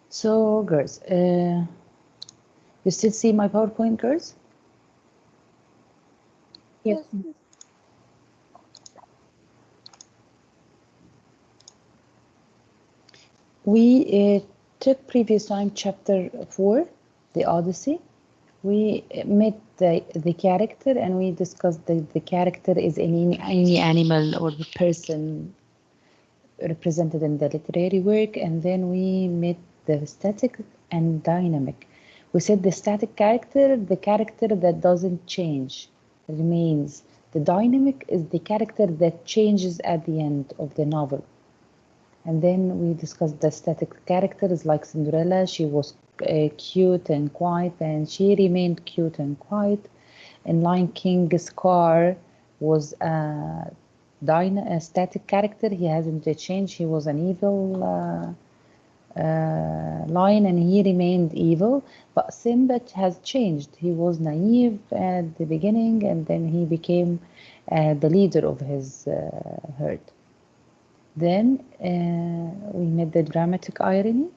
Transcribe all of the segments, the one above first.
So, girls, you still see my PowerPoint, girls? Yes. We took previous time chapter 4, the Odyssey. We met the character and we discussed the character is any animal or person represented in the literary work, and then we met the static and dynamic. We said the static character, the character that doesn't change, remains. The dynamic is the character that changes at the end of the novel. And then we discussed the static characters like Cinderella. She was cute and quiet, and she remained cute and quiet. And Lion King, Scar was a static character. He hasn't changed. He was an evil lion, and he remained evil. But Simba has changed. He was naive at the beginning, and then he became the leader of his herd. Then we met the dramatic irony.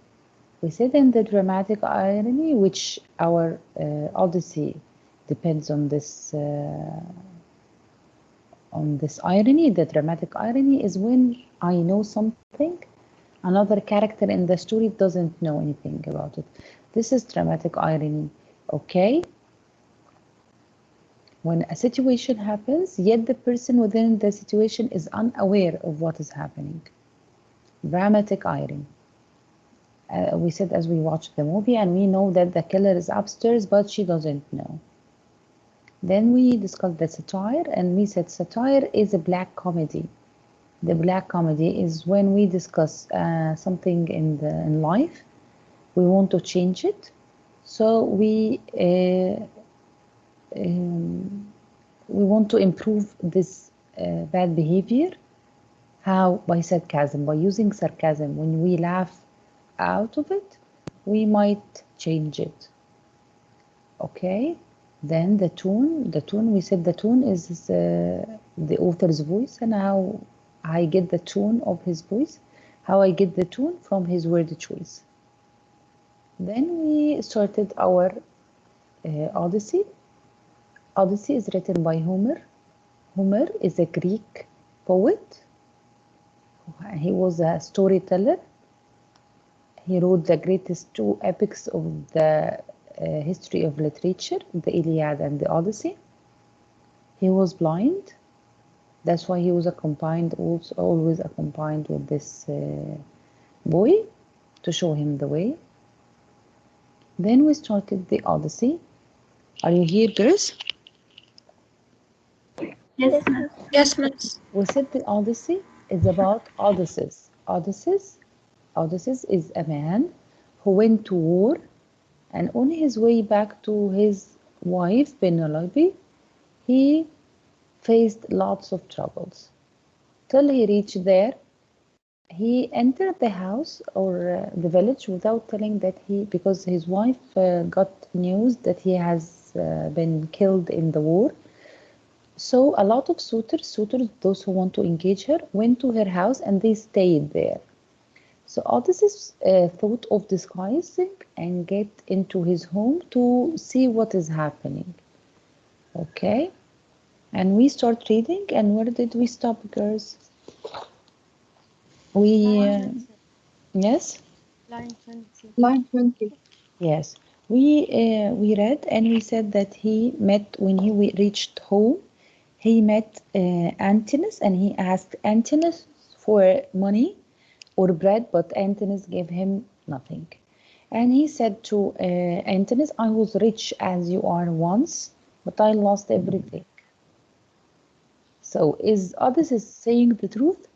We said in the dramatic irony, which our Odyssey depends on this irony. The dramatic irony is when I know something, another character in the story doesn't know anything about it. This is dramatic irony, okay? When a situation happens, yet the person within the situation is unaware of what is happening. Dramatic irony. We said as we watched the movie and we know that the killer is upstairs, but she doesn't know. Then we discussed the satire, and we said satire is a black comedy. The black comedy is when we discuss something in life, we want to change it, so we want to improve this bad behavior. How? By sarcasm, by using sarcasm. When we laugh out of it, we might change it. Okay? Then the tone, we said the tone is the author's voice, and how I get the tone of his voice, how I get the tone from his word choice. Then we started our Odyssey. Odyssey is written by Homer. Homer is a Greek poet. He was a storyteller. He wrote the greatest two epics of the history of literature, the Iliad and the Odyssey. He was blind. That's why he was always accompanied with this boy to show him the way. Then we started the Odyssey. Are you here, girls? Yes, ma'am. Yes, miss. We said the Odyssey is about Odysseus. Odysseus is a man who went to war, and on his way back to his wife Penelope, he faced lots of troubles. Till he reached there, he entered the house or the village without telling that because his wife got news that he has been killed in the war. So a lot of suitors, those who want to engage her, went to her house and they stayed there. So Odysseus thought of disguising and get into his home to see what is happening. Okay, and we start reading, and where did we stop, girls? Yes. Line 20. Line 20. Yes, we read and we said that he met when he reached home. He met Antinous and he asked Antinous for money or bread, but Antinous gave him nothing. And he said to Antinous, "I was rich as you are once, but I lost everything." So is Odysseus saying the truth?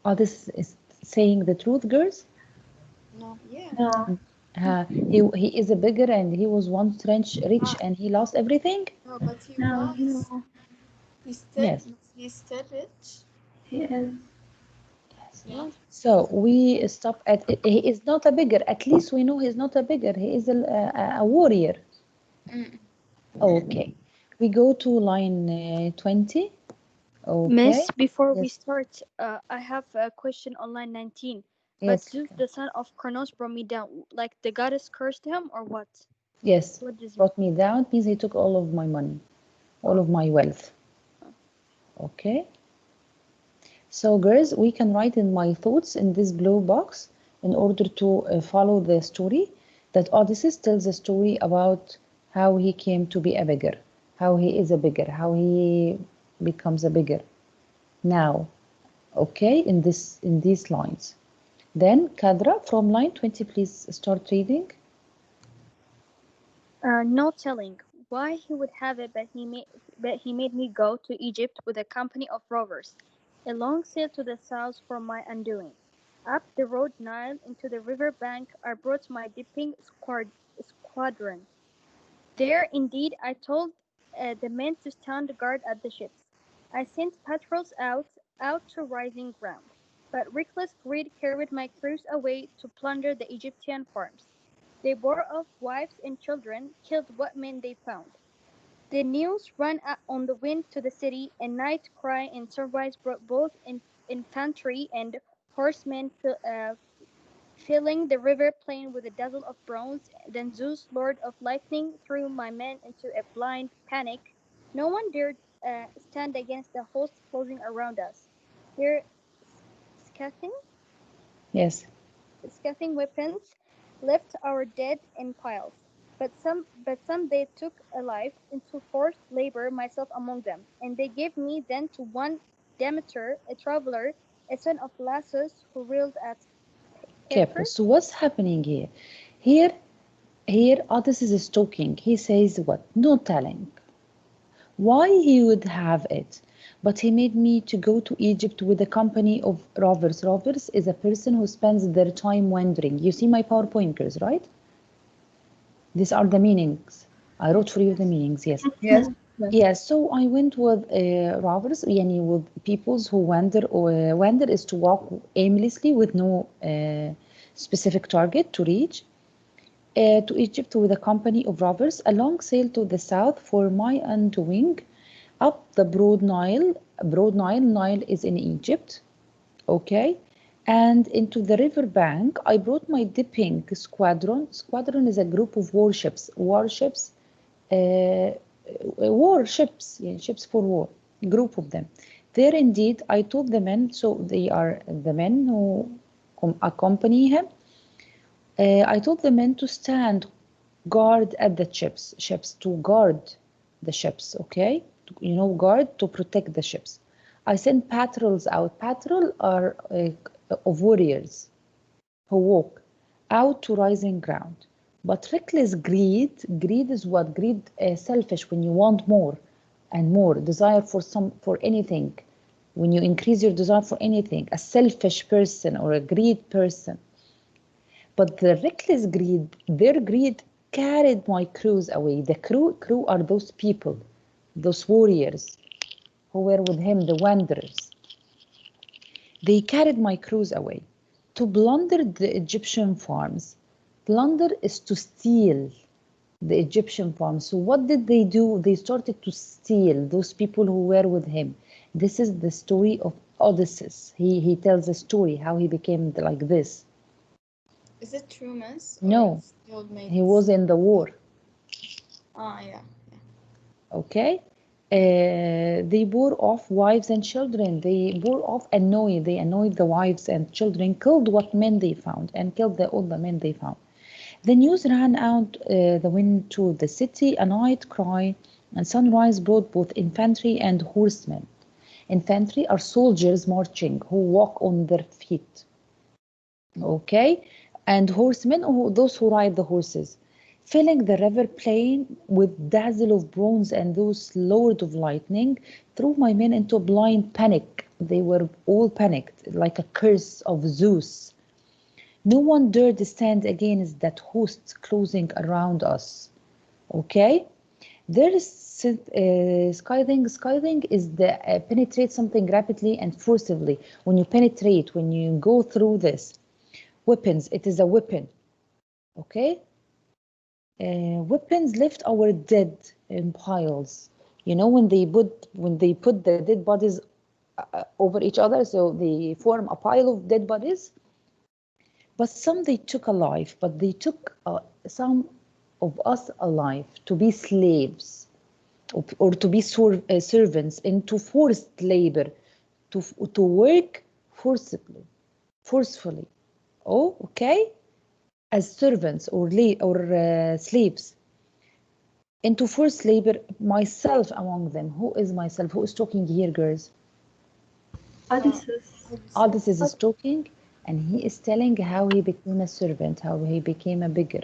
Odysseus is saying the truth, girls? No. Yeah. No. He is a beggar and he was once rich and he lost everything? No, but he No. was. No. Yes. He's still rich. He is. Yeah. So we stop at he is not a beggar. At least we know he's not a beggar. He is a warrior. Okay. We go to line 20. Okay. Miss, before we Yes. start, I have a question on line 19. But Yes, Zeus, the son of Kronos, brought me down. Like the goddess cursed him, or what? yes. What does it mean? Brought me down means he took all of my money, all Oh, of my wealth. oh. Okay. So, girls, we can write in my thoughts in this blue box in order to follow the story that Odysseus tells a story about how he came to be a beggar, how he is a beggar, how he becomes a beggar now. Okay, in these lines. Then, Kadra, from line 20, please start reading. No telling why he would have it, but he made me go to Egypt with a company of rovers, a long sail to the south for my undoing. Up the road Nile into the river bank I brought my dipping squadron. There, indeed, I told the men to stand guard at the ships. I sent patrols out to rising ground. But reckless greed carried my crews away to plunder the Egyptian farms. They bore off wives and children, killed what men they found. The news ran on the wind to the city, and night cry and surprise brought both infantry and horsemen, filling the river plain with a dazzle of bronze. Then Zeus, lord of lightning, threw my men into a blind panic. No one dared stand against the host closing around us. Their scathing, Yes. scathing weapons left our dead in piles. But some they took alive into forced labor, myself among them, and they gave me then to one Demeter, a traveler, a son of Lassus, who ruled at Careful. Pepper. So what's happening here? Here, here, Odysseus is talking. He says what? No telling. Why he would have it? But he made me to go to Egypt with a company of rovers. Rovers is a person who spends their time wandering. You see my PowerPointers, right? These are the meanings. I wrote for you the meanings, yes. Yes. Yes, so I went with rovers, yani with peoples who wander. Or wander is to walk aimlessly with no specific target to reach. To Egypt with a company of robbers, a long sail to the south for my undoing, up the broad Nile. Broad Nile, Nile is in Egypt, okay? And into the river bank, I brought my dipping squadron. Squadron is a group of uh, warships, yeah, ships for war, group of them. There indeed, I told the men, so they are the men who accompany him. I told the men to stand guard at the ships to guard the ships, okay? Guard to protect the ships. I sent patrols out. Patrol are of warriors who walk out to rising ground. But reckless greed is what? Greed, selfish, when you want more and more, desire for anything. When you increase your desire for anything, a selfish person or a greed person. But the reckless greed, their greed carried my crews away. The crew are those people, those warriors who were with him, the wanderers. They carried my crews away to plunder the Egyptian farms. Plunder is to steal the Egyptian farms. So what did they do? They started to steal those people who were with him. This is the story of Odysseus. He tells a story how he became like this. Is it true, miss, or No, it's the old he maid's? was in the war. Ah, yeah, yeah. Okay. They bore off wives and children. They bore off annoy. They annoyed the wives and children, killed what men they found, and killed all the men they found. The news ran out the wind to the city, a night cry, and sunrise brought both infantry and horsemen. Infantry are soldiers marching who walk on their feet, okay? And horsemen, those who ride the horses, filling the river plain with dazzle of bronze, and those lord of lightning threw my men into blind panic. They were all panicked, like a curse of Zeus. No one dared stand against that host closing around us. Okay? There is scything. Scything is the penetrate something rapidly and forcibly. When you penetrate, when you go through this, weapons, it is a weapon. Okay? Weapons left our dead in piles. When they put the dead bodies over each other, so they form a pile of dead bodies. But some they took alive, but they took some of us alive to be slaves or to be servants into forced labor, to work forcefully. Oh, okay, as servants or slaves into forced labor, myself among them. Who is myself? Who is talking here, girls? Odysseus. Odyssey is talking, and he is telling how he became a servant, how he became a beggar.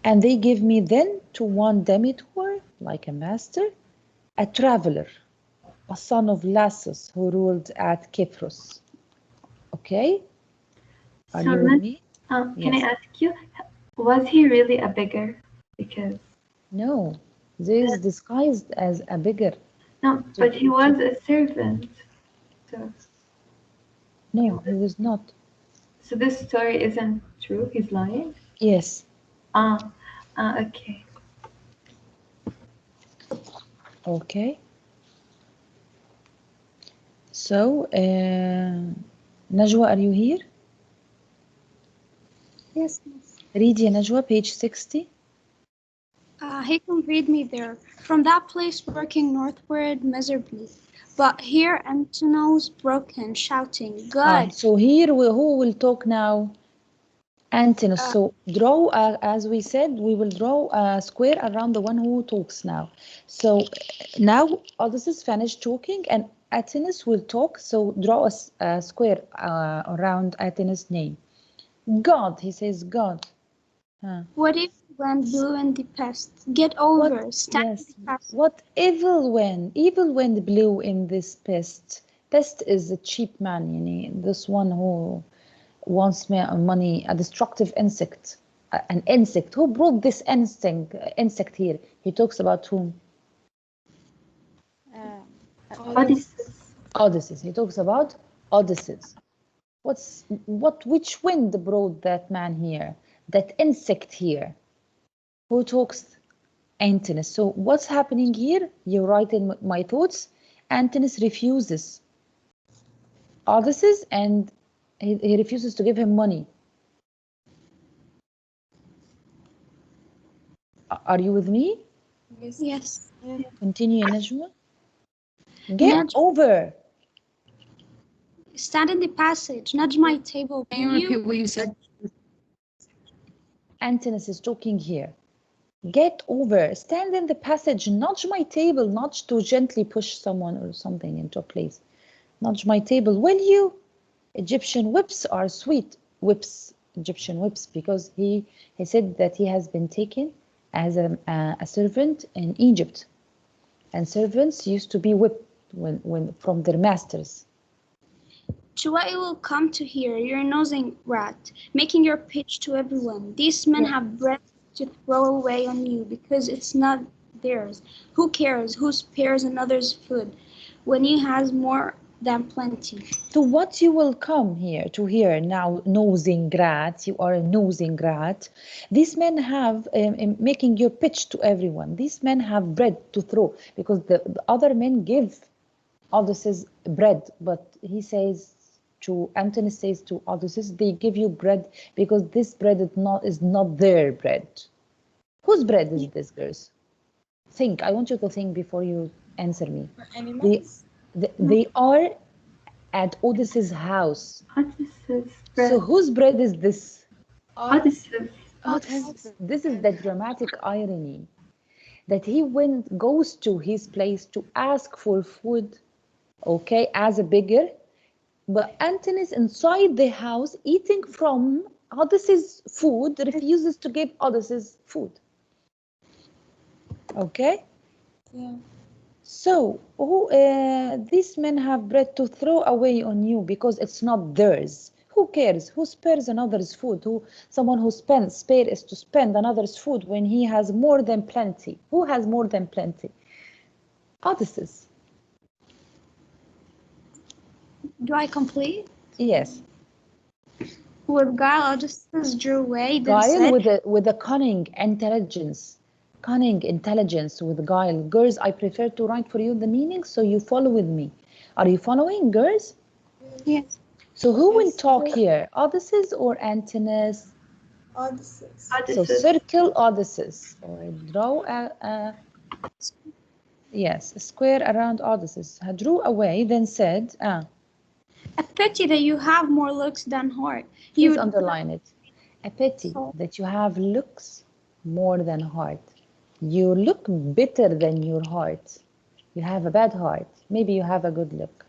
And they give me then to one demitor, like a master, a traveler, a son of Lassus who ruled at Cyprus. Okay? Are So you with me? can I Yes. ask you, was he really a beggar? Because No, this is disguised as a beggar. no, but he was a servant. So No, he was not. so this story isn't true. He's lying. Yes. Okay. Okay. So, Najwa, are you here? Yes. Read ya Najwa, page 60. He can read me there. From that place working northward miserably. But here Antinous broke in, shouting, God! So here, who will talk now? Antinous. So draw, as we said, we will draw a square around the one who talks now. So now Odysseus finished talking and Antinous will talk. So draw a square around Antinous' name. God, he says God. What if the wind blew in the pest? Get over, stand in the past. What evil wind blew in this pest. Pest is a cheap man, you know, this one who wants money, a destructive insect, an insect. Who brought this insect here? He talks about whom? Odysseus. Odysseus. He talks about Odysseus. Which wind brought that man here? That insect here? Who talks? Antinous. So what's happening here? You write in my thoughts. Antinous refuses Odysseus and he refuses to give him money. Are you with me? Yes. Continue, Najma. Get over. Stand in the passage, nudge my table. Can you repeat what you said? Antinous is talking here. Get over. Stand in the passage. Nudge my table. Nudge to gently push someone or something into a place. Nudge my table. Will you? Egyptian whips are sweet. Whips. Egyptian whips. Because he said that he has been taken as a servant in Egypt. And servants used to be whipped when from their masters. To what it will come to here, you're a nosing rat, making your pitch to everyone. These men have bread to throw away on you because it's not theirs. Who cares who spares another's food when he has more than plenty? To what you will come here to hear now, nosing rat. You are a nosing rat. These men have making your pitch to everyone. These men have bread to throw because the other men give Odysseus bread, but he says to Antinous says to Odysseus, they give you bread because this bread is not their bread. Whose bread is this, girls? Think. I want you to think before you answer me. They are at Odysseus' house. Odysseus. Bread. So whose bread is this? Odysseus. This is the dramatic irony that he goes to his place to ask for food, okay, as a beggar, but Antinous inside the house eating from Odysseus' food refuses to give Odysseus food. Okay? Yeah. So these men have bread to throw away on you because it's not theirs. Who cares? Who spares another's food? Someone who spare is to spend another's food when he has more than plenty. Who has more than plenty? Odysseus. Do I complete? Yes. With guile, Odysseus drew away, then Guile said, with a cunning intelligence. Cunning intelligence with guile. Girls, I prefer to write for you the meaning so you follow with me. Are you following, girls? Yes. So who will Yes. talk here? Odysseus or Antinous? Odysseus. So Odysseus. circle Odysseus, or draw a square around Odysseus. Drew away, then said, A pity that you have more looks than heart. please You underline it. A pity that you have looks more than heart. You look better than your heart. You have a bad heart. Maybe you have a good look.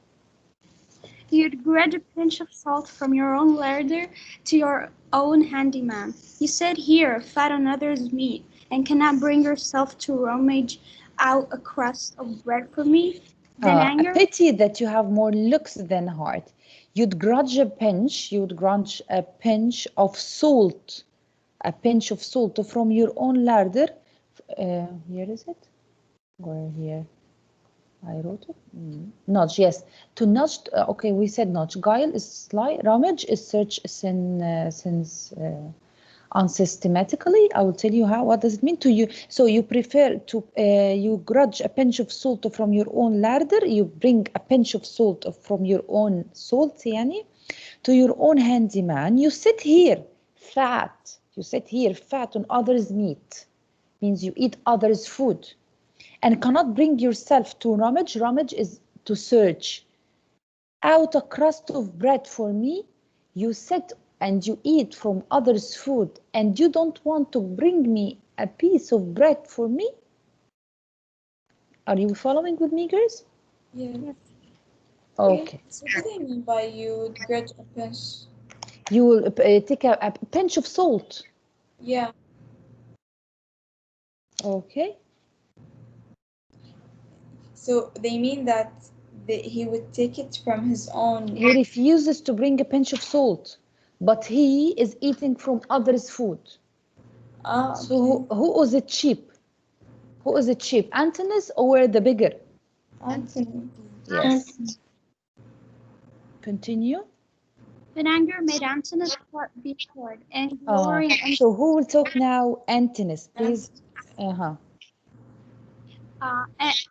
You'd grudge a pinch of salt from your own larder to your own handyman. You said here, fat on others' meat, and cannot bring yourself to rummage out a crust of bread for me. Then A anger. pity that you have more looks than heart. You'd grudge a pinch of salt, from your own larder. Here is it? Where here? I wrote it. Nudge, yes. To nudge, okay, we said nudge. Guile is sly. Rummage is search since unsystematically. I will tell you how. What does it mean to you? So you prefer to, you grudge a pinch of salt from your own larder. You bring a pinch of salt from your own salt, yani, to your own handyman. You sit here fat. You sit here fat on others' meat. Means you eat others' food. And cannot bring yourself to rummage. Rummage is to search out a crust of bread for me. You sit and you eat from others' food, and you don't want to bring me a piece of bread for me? Are you following with me, girls? Yeah. Okay. So what do they mean by you would grudge a pinch? You will take a pinch of salt. Yeah. Okay. So they mean that he would take it from his own. He refuses to bring a pinch of salt, but he is eating from others' food. Ah, okay. So who is it cheap? Who is it cheap? Antinous or the bigger? Anthony. Yes. Continue. But anger made Antinous' heart beat hard, and glory and So who will talk now? Antinous, please.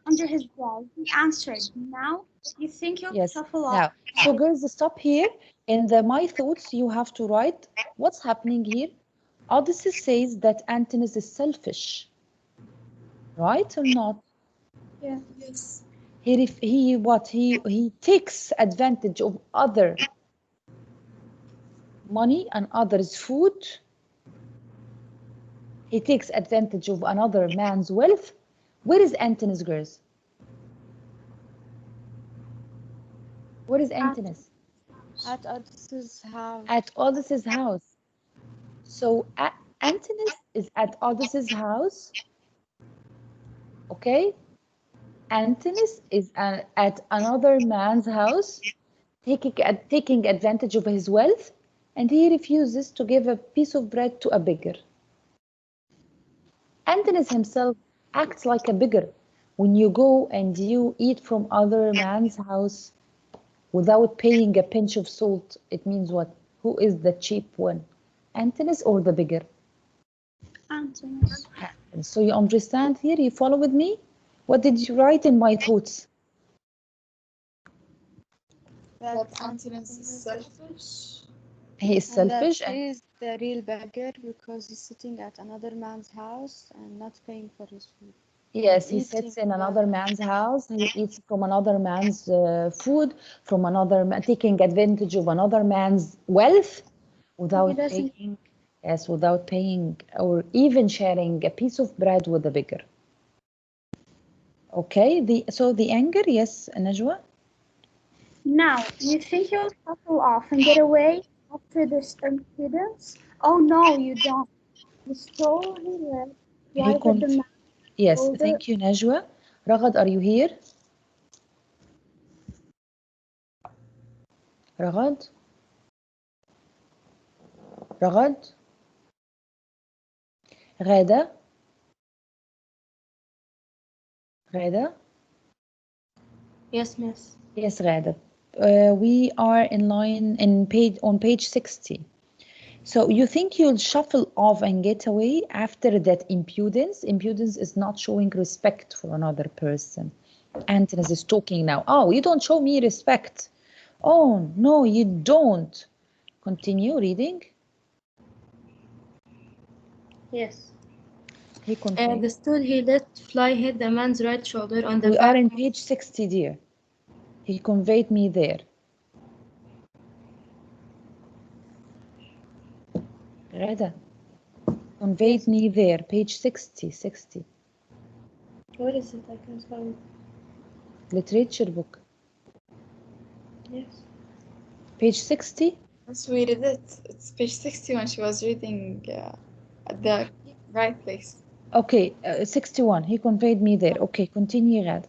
under his brow, he answered, "Now you think you'll Yes. shuffle off." Now, so girls, stop here. In the my thoughts, you have to write what's happening here. Odyssey says that Antinous is selfish, right or not? Yeah. Yes. He takes advantage of other money and others' food. He takes advantage of another man's wealth. Where is Antinous, girls? Where is Antinous? At Odysseus' house. At Odysseus' house. So Antinous is at Odysseus' house. Okay. Antinous is at another man's house, taking advantage of his wealth, and he refuses to give a piece of bread to a beggar. Antinous himself acts like a beggar. When you go and you eat from other man's house without paying a pinch of salt, it means what? Who is the cheap one? Antinous or the beggar? Antinous. So you understand here? You follow with me? What did you write in my thoughts? That Antinous is selfish. He is selfish. And that he is the real beggar because he's sitting at another man's house and not paying for his food. Yes, he sits in another man's house. He eats from another man's food, from another man, taking advantage of another man's wealth without paying. Yes, without paying or even sharing a piece of bread with the beggar. Okay. So the anger, yes, Najwa. Now you think you'll shuffle off and get away after this impudence? Oh no, you don't. The soul he led lies at the mouth. Yes, thank you, Najwa. Ragad, are you here? Ragad? Ragad? غادة? غادة? Yes, miss. Yes, غادة. We are on page 60. So you think you'll shuffle off and get away after that impudence? Impudence is not showing respect for another person. Antinous is talking now. Oh, you don't show me respect. Oh, no, you don't. Continue reading. Yes. He conveyed. The stool he let fly hit the man's right shoulder on the We back. are in page 60, dear. He conveyed me there. Rada. Conveyed me there. Page 60. 60. What is it? I can't find. Literature book. Yes. Page 60. Yes, we read it. It's page 61. She was reading at the right place. Okay, 61. He conveyed me there. Okay, continue, Rada.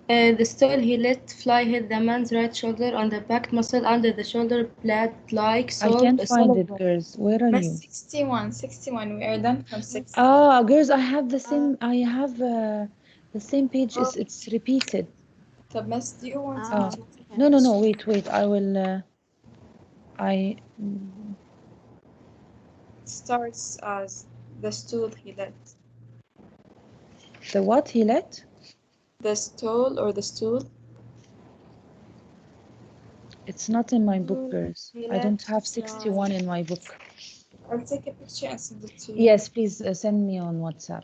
The stool he let fly hit the man's right shoulder on the back muscle under the shoulder blade like I can't find it, girls. Where are Miss you? 61. 61. We are done from 60. Ah, girls, I have the same. I have the same page. It's repeated. So, Miss, do you want Oh. to No, no, no. Wait. I will. I. starts as the stool he let? The what he let? The stool or the stool? It's not in my book, girls. I don't have 61 in my book. I'll take a picture and send it to you. Yes, please send me on WhatsApp.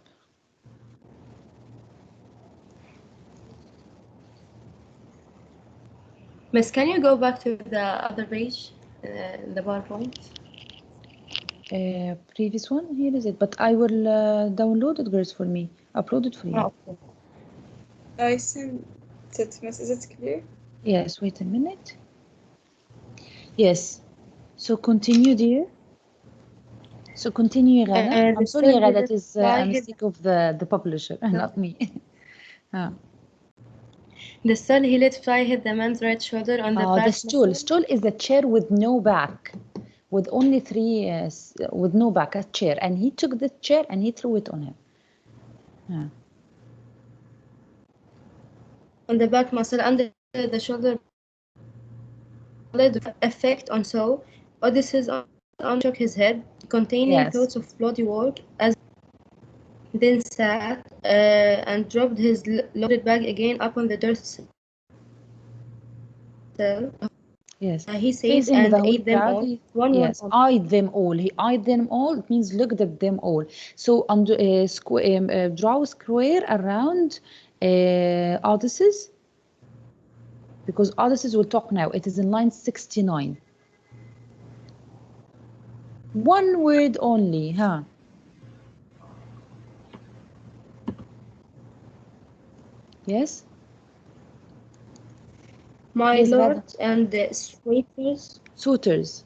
Miss, can you go back to the other page, the PowerPoint? Previous one, here is it. But I will download it, girls, for me. Upload it for you. Oh, okay. I sent it, Miss. Is it clear? Yes, wait a minute. Yes. So continue, dear. So continue, Ghada. I'm sorry, Ghada, it is a mistake of the publisher, not me. The stool he let fly hit the man's right shoulder on the back. The stool. Stool is a chair with no back, with only three, with no back, a chair. And he took the chair and he threw it on him. On the back muscle under the shoulder effect on so Odysseus shook his head, containing thoughts of bloody work, as then sat and dropped his loaded bag again up on the dirt cell. Yes. He said and ate them all. Yes, eyed them all. He eyed them all. It means looked at them all. So under draw a square around Odysseus, because Odysseus will talk now. It is in line 69. One word only, huh? Yes? My yes, lords and the suitors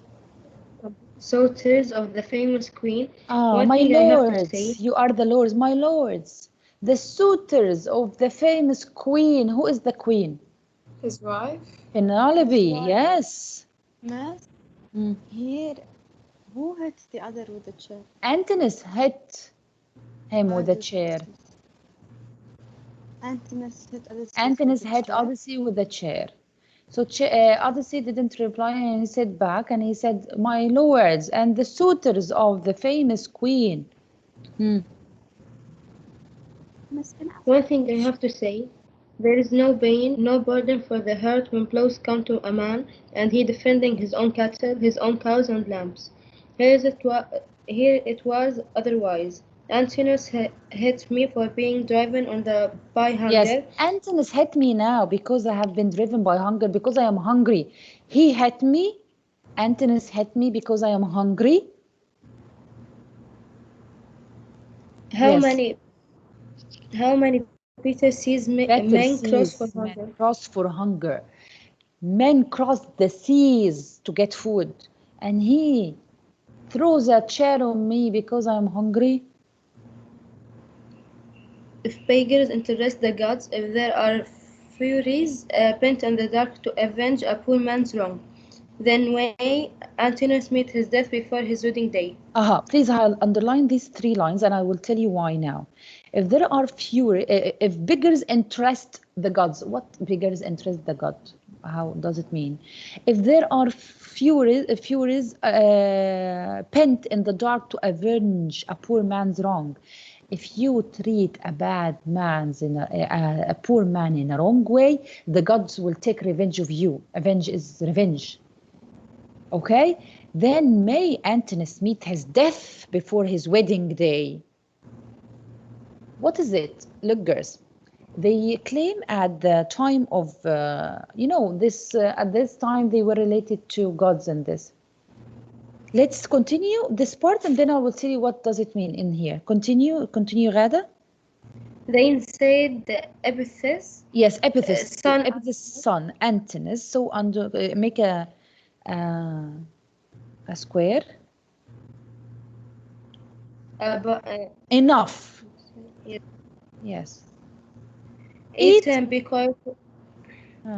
of the famous queen. Ah, my lords, you are the lords, my lords. The suitors of the famous queen. Who is the queen? His wife? Penelope, yes. Miss, here, who hit the other with the chair? Antinous hit him with the chair. Antinous hit Odyssey. Antinous hit Odyssey with the chair. So Odyssey didn't reply, and he said back, and he said, my lords and the suitors of the famous queen. One thing I have to say, there is no pain, no burden for the heart when blows come to a man, and he defending his own cattle, his own cows and lambs. Here it was otherwise. Antinous hit me for being driven on by hunger. Yes, Antinous hit me now because I have been driven by hunger, because I am hungry. He hit me. Antinous hit me because I am hungry. How many Peter sees men cross for hunger? Men cross the seas to get food, and he throws a chair on me because I'm hungry. If pagans interest the gods, if there are furies pent in the dark to avenge a poor man's wrong, then may Antinous meet his death before his wedding day. Please, I'll underline these 3 lines and I will tell you why now. If there are fury, if beggars interest the gods, what beggars interest the god? How does it mean? If there are furies pent in the dark to avenge a poor man's wrong, If you treat a bad man's in a poor man in a wrong way, the gods will take revenge of you. Avenge is revenge. Okay? Then may Antinous meet his death before his wedding day. What is it? Look, girls. They claim at the time of, this at this time they were related to gods and this. Let's continue this part and then I will tell you what does it mean in here. Continue, Ghada. They said the Epithys. Yes, Epithys. Son. Epithys' son, Antinous. So under make a square. Enough. Yes. Eat and be quiet.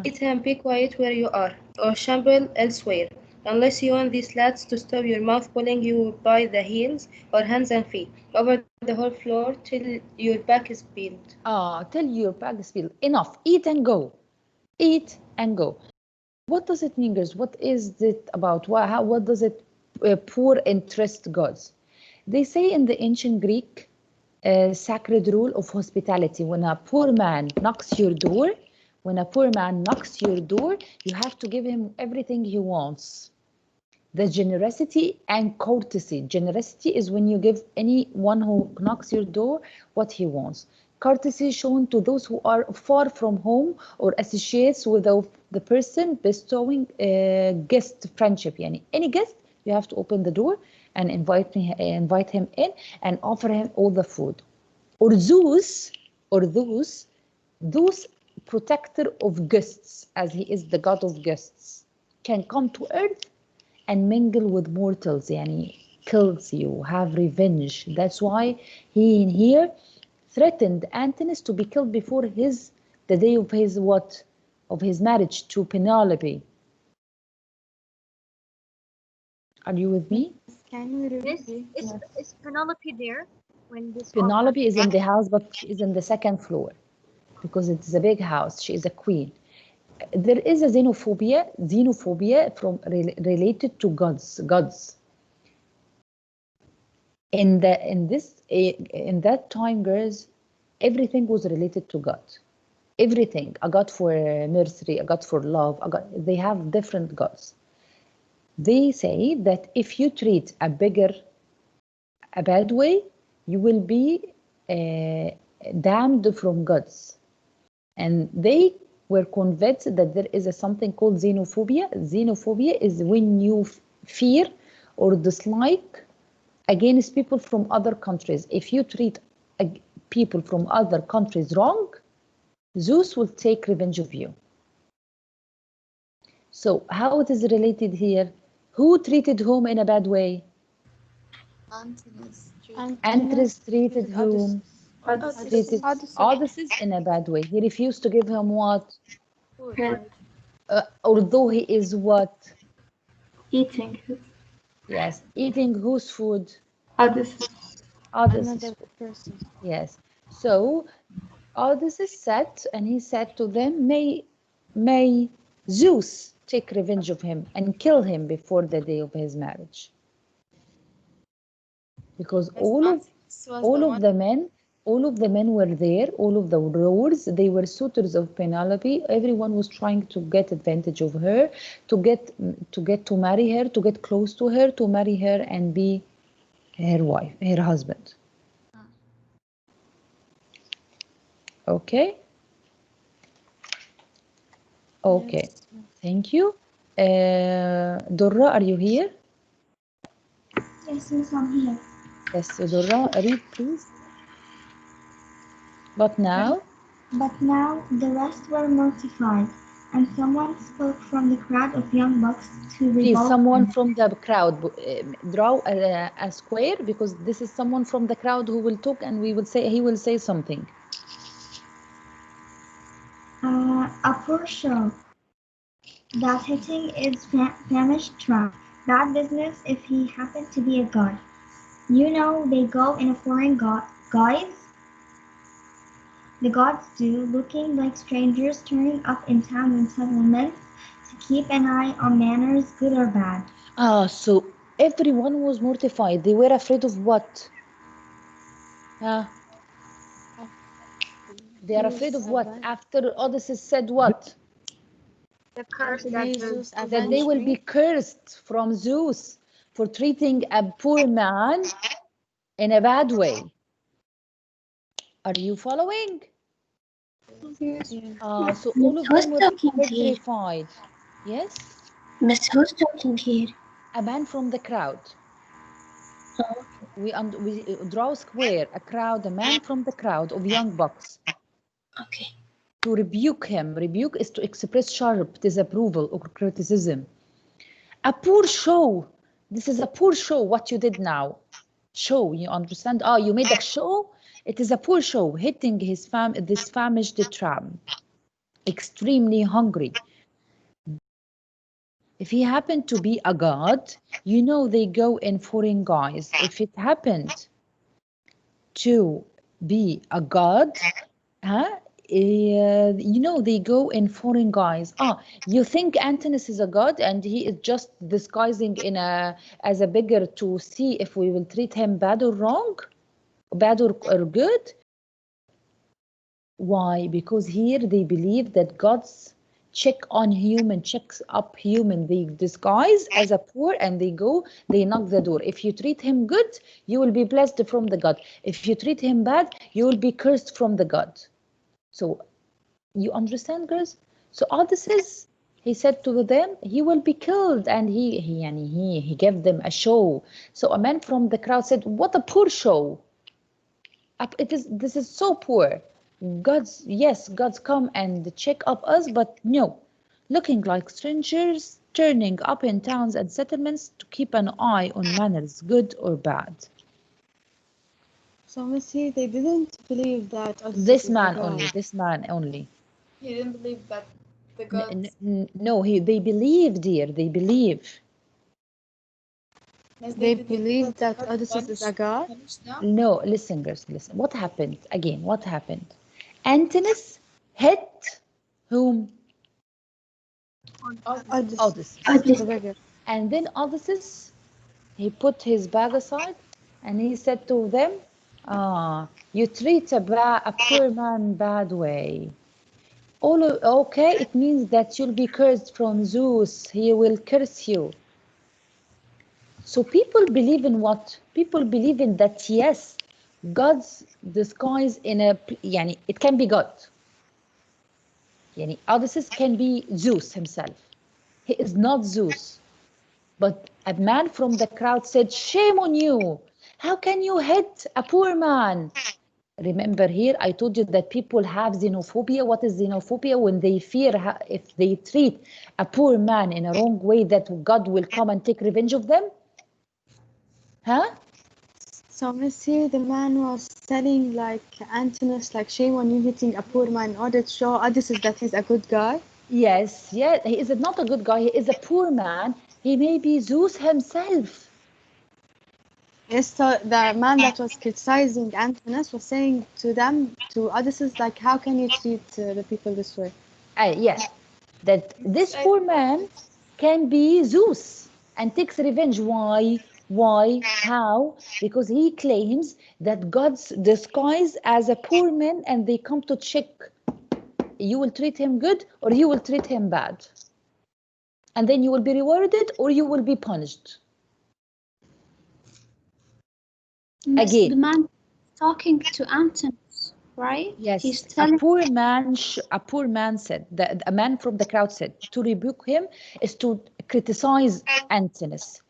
Eat and be quiet where you are, or shamble elsewhere. Unless you want these lads to stop your mouth pulling you by the heels or hands and feet over the whole floor till your back is peeled. Till your back is peeled. Enough. Eat and go. Eat and go. What does it mean, girls? What is it about? What does it poor interest gods? They say in the ancient Greek sacred rule of hospitality, when a poor man knocks your door, you have to give him everything he wants. The generosity and courtesy. Generosity is when you give anyone who knocks your door what he wants. Courtesy shown to those who are far from home or associates with the person bestowing guest friendship. Any guest, you have to open the door and invite him in and offer him all the food. Or those protector of guests, as he is the god of guests, can come to earth and mingle with mortals, kills you, have revenge. That's why he in here threatened Antinous to be killed before the day of his marriage to Penelope. Are you with me? Can we repeat? Is Penelope there when this? Penelope is in the house, but she is in the second floor because it's a big house. She is a queen. There is a xenophobia from related to gods. In that time, girls, everything was related to God. Everything, a god for nursery, a god for love, they have different gods. They say that if you treat a bad way, you will be damned from gods. And they were convinced that there is something called xenophobia. Xenophobia is when you fear or dislike against people from other countries. If you treat people from other countries wrong, Zeus will take revenge of you. So how it is related here? Who treated whom in a bad way? Antinous treated whom? Odyssey in a bad way. He refused to give him what? Although he is what? Eating. Yes, eating whose food? Odyssey. Another person. Yes. So Odyssey said, and he said to them, may Zeus take revenge of him and kill him before the day of his marriage. Because all of the men were there, all of the rowers, they were suitors of Penelope. Everyone was trying to get advantage of her, to marry her, to get close to her, to marry her and be her wife, her husband. Okay. Okay. Yes. Thank you. Dorra, are you here? Yes, I'm here. Yes, Dorra, read please. But now the rest were mortified, and someone spoke from the crowd of young bucks to revolt. Please, someone from the crowd, draw a square, because this is someone from the crowd who will talk, and he will say something. A poor show. That hitting is famished trap. Bad business if he happened to be a god. They go in a foreign guise. The gods do, looking like strangers turning up in towns and settlements to keep an eye on manners, good or bad. So everyone was mortified. They were afraid of what? They are afraid of what? After Odyssey said what? The curse That they will be cursed from Zeus for treating a poor man in a bad way. Are you following? So all of them were petrified. Yes? Miss, who's talking here? A man from the crowd. We draw a square, a crowd, a man from the crowd of young bucks. Okay. To rebuke him. Rebuke is to express sharp disapproval or criticism. A poor show. This is a poor show, what you did now. Show, you understand? Oh, you made a show? It is a poor show, hitting this famished tramp. Extremely hungry. If he happened to be a god, you know they go in foreign guise. If it happened to be a god, you know they go in foreign guise. You think Antinous is a god and he is just disguising as a beggar to see if we will treat him bad or wrong, bad or good. Why? Because here they believe that gods checks up human. They disguise as a poor and they knock the door. If you treat him good, you will be blessed from the god. If you treat him bad, you will be cursed from the god. So you understand, girls? So Odysseus, he said to them, he will be killed, and he gave them a show. So a man from the crowd said, what a poor show. This is so poor. Gods come and check up us, but no, looking like strangers, turning up in towns and settlements to keep an eye on manners, good or bad. So, Missy, they didn't believe that This man only. He didn't believe that the gods. No, they believe, dear. They believe. They believe that Odysseus is a god? No, listen, girls, listen. What happened? Again, what happened? Antinous hit whom? Odysseus. And then Odysseus, he put his bag aside and he said to them, you treat a poor man bad way. Okay, it means that you'll be cursed from Zeus. He will curse you. So people believe in what? People believe in that, yes, God's disguise it can be God. Odysseus can be Zeus himself. He is not Zeus. But a man from the crowd said, shame on you. How can you hit a poor man? Remember here, I told you that people have xenophobia. What is xenophobia? When they fear if they treat a poor man in a wrong way, that God will come and take revenge of them. So, Missy, the man was telling Antinous, shame on you hitting a poor man in order to show Odysseus that he's a good guy? Yes, he is not a good guy. He is a poor man. He may be Zeus himself. Yes, so the man that was criticizing Antinous was saying to Odysseus, how can you treat the people this way? Yes, that this poor man can be Zeus and takes revenge. Why? How? Because he claims that God's disguise as a poor man and they come to check. You will treat him good or you will treat him bad. And then you will be rewarded or you will be punished. Again. The man talking to Antinous, right? Yes, he's telling a poor man said, a man from the crowd said, to rebuke him is to criticize Antinous.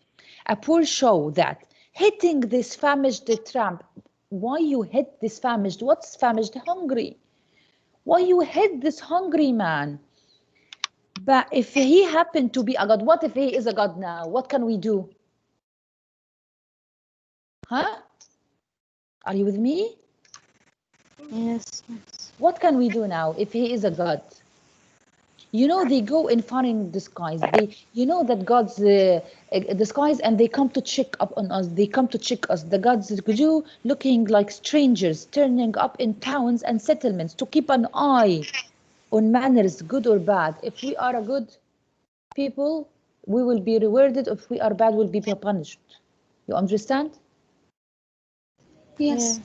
A poor show that hitting this famished tramp. Why you hit this famished? What's famished? Hungry. Why you hit this hungry man? But if he happened to be a god, what if he is a god now? What can we do? Are you with me? Yes. What can we do now if he is a god? You know, they go in foreign disguise. You know that God's disguise, and they come to check up on us. They come to check us. The gods do looking like strangers, turning up in towns and settlements to keep an eye on manners, good or bad. If we are a good people, we will be rewarded. If we are bad, we'll be punished. You understand? Yes.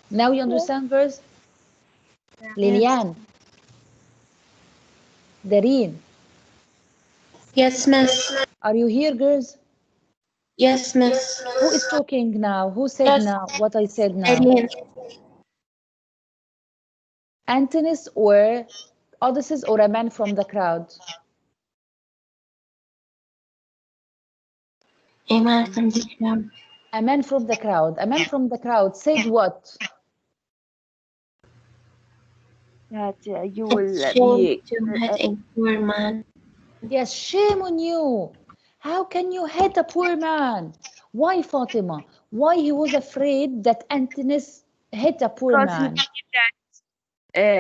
Now you understand, girls? Liliane. Dareen. Yes, miss. Are you here, girls? Yes, miss. Who is talking now? Who said Yes. now what I said now? Dareen. Antinous or Odysseus or a man from the crowd? A man from the crowd. A man from the crowd. A man from the crowd said what? That you will It's shame be to hit a poor man. Yes, shame on you. How can you hate a poor man? Why, Fatima? Why he was afraid that Antinous hit a poor because man?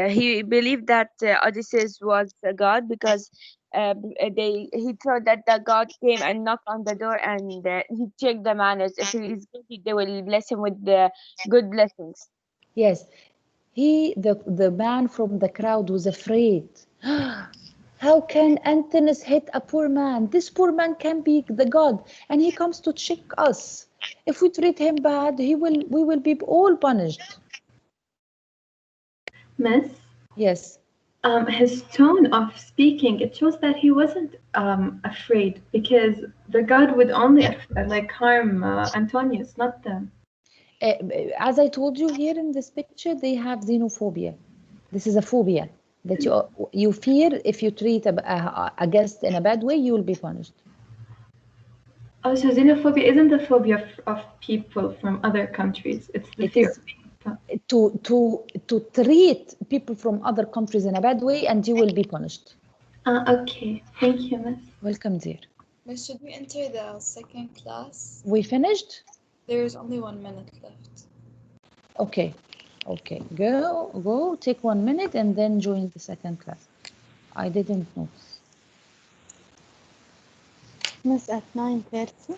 he believed that Odysseus was a god because he thought that the god came and knocked on the door and he checked the manners. If he is good, they will bless him with the good blessings. Yes, the man from the crowd was afraid. How can Antinous hit a poor man? This poor man can be the god, and he comes to check us. If we treat him bad, we will be all punished. Miss, Yes. his tone of speaking, it shows that he wasn't afraid because the god would only harm Antonius, not them. As I told you here in this picture, they have xenophobia. This is a phobia that you fear if you treat a guest in a bad way, you will be punished. Oh, so xenophobia isn't the phobia of people from other countries. It's the It fear is of being to treat people from other countries in a bad way, and you will be punished. Okay, thank you, Miss. Welcome, dear. Miss, should we enter the second class? We finished? There is only 1 minute left. Okay. Okay. Go. Take 1 minute and then join the second class. I didn't notice. Miss at 9:30.